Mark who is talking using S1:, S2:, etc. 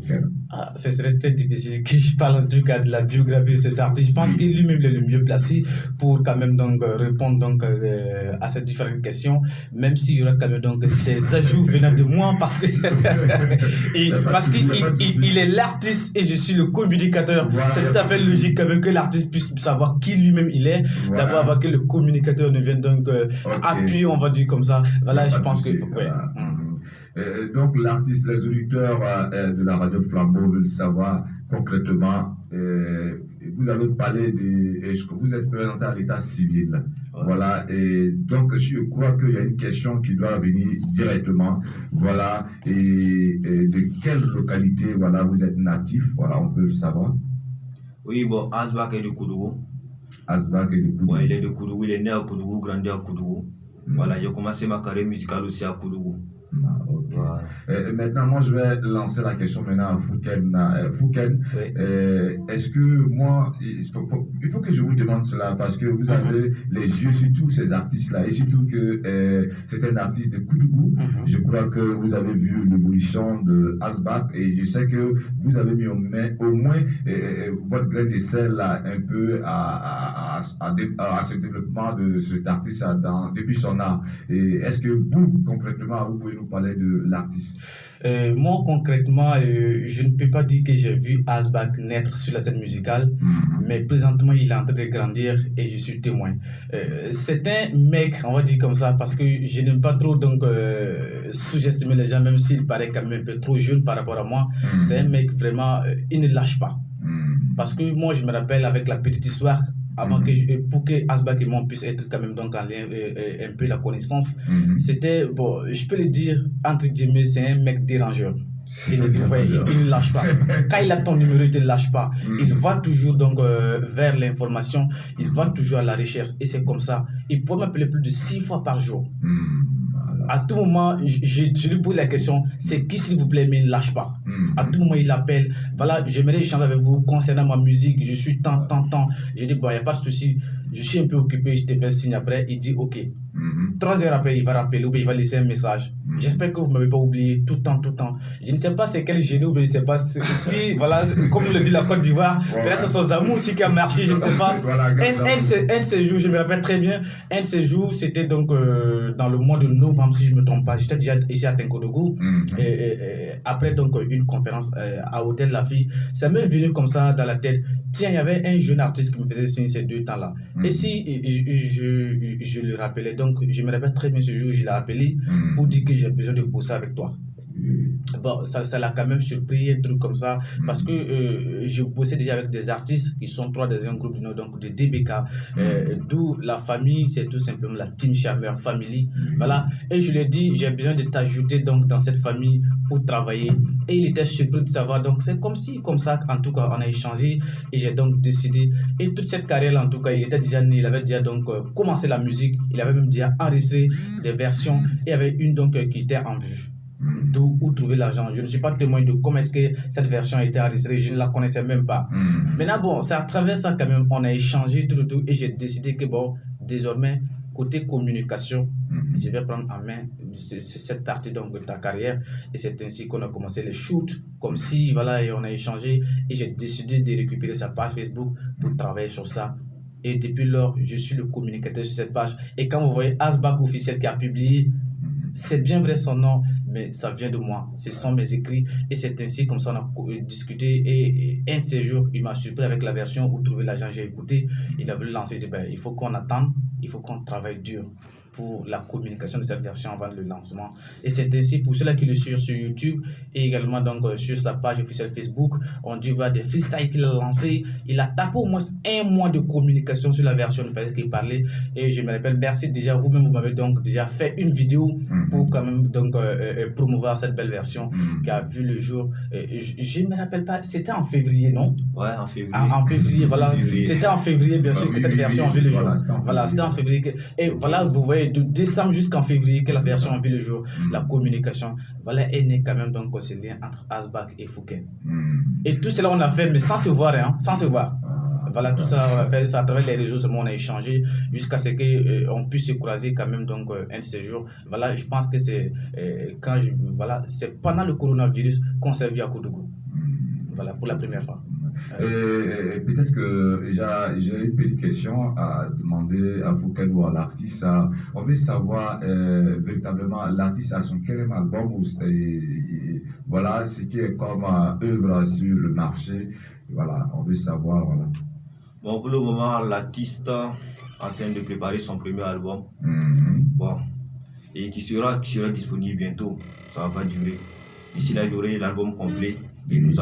S1: Fouken?
S2: Ce serait très difficile que je parle en tout cas de la biographie de cet artiste. Je pense que lui-même est le mieux placé pour quand même donc répondre donc à ces différentes questions, même s'il y aura quand même donc des ajouts venant de moi parce que il est l'artiste et je suis le communicateur.
S1: Voilà,
S2: c'est tout à fait logique quand même que l'artiste puisse savoir qui lui-même il est,
S1: voilà.
S2: d'abord avant que le communicateur ne vienne donc appuyer, on va dire comme ça. Voilà, je pense que
S1: voilà. Donc l'artiste, les auditeurs de la radio Flambeau veulent savoir concrètement, vous avez parlé de est-ce que vous êtes présenté à l'état civil. Ouais. Voilà, et donc je crois qu'il y a une question qui doit venir directement. Voilà, et de quelle localité voilà, vous êtes natif, voilà, on peut le savoir.
S3: Oui, bon, Asbak est de Koudougou.
S1: Asbak est de Koudougou.
S3: Ouais, il est de Koudougou, il est né à Koudougou, grandi à Koudougou. Voilà, j'ai commencé ma carrière musicale aussi à Koudougou.
S1: Okay. Voilà. Maintenant, moi, je vais lancer la question maintenant à Fouken. Fouken, oui. Est-ce que moi, il faut que je vous demande cela parce que vous avez les yeux sur tous ces artistes-là et surtout que c'est un artiste de Koudougou. Je crois que vous avez vu l'évolution de Asbak et je sais que vous avez mis au moins votre grain de sel là, un peu à ce développement de cet artiste depuis son art. Et est-ce que vous, concrètement, vous pouvez nous parler de l'artiste?
S2: Moi, concrètement, je ne peux pas dire que j'ai vu Asbak naître sur la scène musicale, mais présentement, il est en train de grandir et je suis témoin. C'est un mec, on va dire comme ça, parce que je n'aime pas trop donc sous-estimer les gens, même s'il paraît quand même un peu trop jeune par rapport à moi. C'est un mec vraiment, il ne lâche pas. Parce que moi, je me rappelle avec la petite histoire, avant pour que Asbak et moi puissent être quand même donc en lien, un peu la connaissance, c'était, bon, je peux le dire, entre guillemets, c'est un mec dérangeur. Il ne lâche pas. Quand il a ton numéro, il ne te lâche pas. Il va toujours donc vers l'information, il va toujours à la recherche et c'est comme ça. Il peut m'appeler plus de 6 fois par jour. À tout moment, je lui pose la question, c'est qui s'il vous plaît, mais il ne lâche pas. À tout moment, il appelle, voilà, j'aimerais échanger avec vous concernant ma musique, je suis tant. Je dis, bon, il n'y a pas de souci, je suis un peu occupé, je te fais signe après. Il dit, ok. 3 heures après, il va rappeler ou bien il va laisser un message. J'espère que vous ne m'avez pas oublié tout le temps. Je ne sais pas c'est quel génie ou bien je ne sais pas si voilà, comme le dit la Côte d'Ivoire, peut-être ce sont Zamou aussi qui a marché, je ne sais pas. Un de ces jours, je me rappelle très bien, un de ces jours, c'était donc dans le mois de novembre, si je ne me trompe pas. J'étais déjà ici à Tenkodougou. Après donc une conférence à Hôtel La Fille, ça m'est venu comme ça dans la tête. Tiens, il y avait un jeune artiste qui me faisait signe ces 2 temps-là. Et si je le rappelais, donc je me rappelle très bien ce jour, je l'ai appelé pour dire que j'ai besoin de bosser avec toi. Bon, ça l'a quand même surpris, un truc comme ça, parce que je bossais déjà avec des artistes qui sont 3 dans un groupe donc de DBK, d'où la famille, c'est tout simplement la Team Chamber Family, voilà, et je lui ai dit, j'ai besoin de t'ajouter donc dans cette famille pour travailler, et il était surpris de savoir, donc c'est comme ça, en tout cas, on a échangé, et j'ai donc décidé, et toute cette carrière en tout cas, il était déjà né, il avait déjà donc commencé la musique, il avait même déjà enregistré des versions, et il y avait une donc qui était en vue. D'où trouver l'argent. Je ne suis pas témoin de comment est-ce que cette version a été enregistrée, je ne la connaissais même pas. Maintenant, bon, c'est à travers ça quand même, on a échangé tout, et j'ai décidé que bon, désormais, côté communication, je vais prendre en main cette partie donc de ta carrière, et c'est ainsi qu'on a commencé les shoots, comme si, voilà, et on a échangé, et j'ai décidé de récupérer sa page Facebook pour travailler sur ça. Et depuis lors, je suis le communicateur sur cette page. Et quand vous voyez Asbak officiel qui a publié, c'est bien vrai son nom, mais ça vient de moi. Ce sont mes écrits. Et c'est ainsi, comme ça, on a discuté. Et un de ces jours, il m'a surpris avec la version où trouver l'agent. J'ai écouté. Il a voulu lancer. Il faut qu'on attende. Il faut qu'on travaille dur pour la communication de cette version avant le lancement. Et c'est ainsi pour ceux-là qui le suivent sur YouTube et également donc sur sa page officielle Facebook. On dit voir des freestyles qu'il a lancé. Il a tapé au moins 1 mois de communication sur la version de Facebook qu'il parlait. Et je me rappelle, merci déjà, vous-même, vous m'avez donc déjà fait une vidéo pour quand même donc promouvoir cette belle version qui a vu le jour. Je ne me rappelle pas, c'était en février, non?
S3: Ouais, en février.
S2: En février, voilà. C'était en février, bien sûr, que cette version a vu le jour. Voilà, c'était en février. Et voilà, vous voyez, de décembre jusqu'en février que la version a vu le jour. La communication, voilà, est née quand même donc ce lien entre Asbak et Fouken. Et tout cela on a fait, mais sans se voir, hein, sans se voir. Voilà, tout ça on a fait ça à travers les réseaux, seulement on a échangé jusqu'à ce qu'on puisse se croiser quand même donc un de ces jours. Voilà, je pense que c'est voilà, c'est pendant le coronavirus qu'on s'est vu à Koudougou. Voilà, pour la première fois.
S1: Et peut-être que j'ai une petite question à demander à Fouken ou à l'artiste. On veut savoir véritablement l'artiste a son quel album ou voilà ce qui est comme œuvre sur le marché. Voilà, on veut savoir. Voilà.
S3: Bon, pour le moment, l'artiste en train de préparer son premier album. Bon, et qui sera disponible bientôt. Ça va pas durer. D'ici là, il y aurait l'album complet et nous